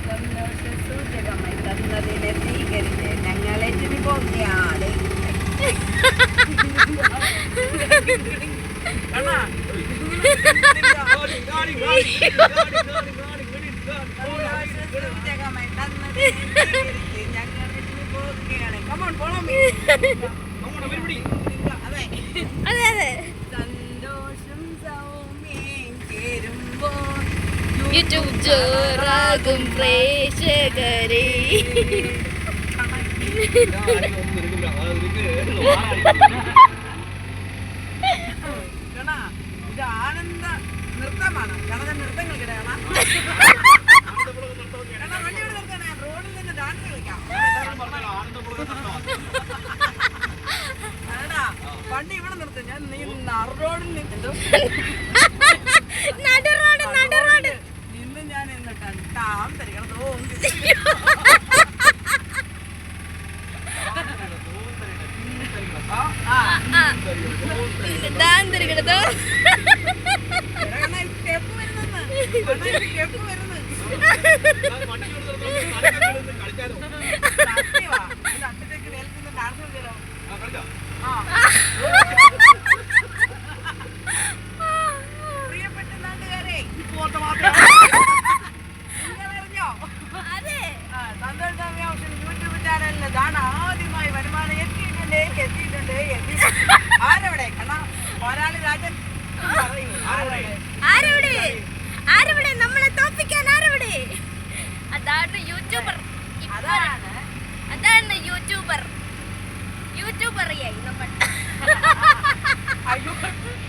സന്തോഷസൂചകമായി തന്നതിനെ സ്വീകരിച്ച് ഞങ്ങളെ പോവുകയാണ്. സൂചകമായി തന്നതിനെ സ്വീകരിച്ച് ഞങ്ങളെ പോവുകയാണ്. സന്തോഷം സൗമ്യം ചേരുമ്പോൾ യൂട്യൂബ് ജോറാകും പ്രേക്ഷകരെ. ഇത് ആനന്ദ നൃത്തമാണ്. കണത നൃത്തങ്ങൾ കിടക്കണം. വണ്ടിയോട് നിർത്തണേ, റോഡിൽ നിന്ന് ഡാൻസ് കളിക്കാം. വണ്ടി ഇവിടെ നിർത്തും. ഞാൻ നീ നറുറോഡിൽ നിന്നു ഞാൻ എന്നിട്ടാണ് ടാം തരിക്കണം. സ്റ്റെപ്പ് വരുന്നു.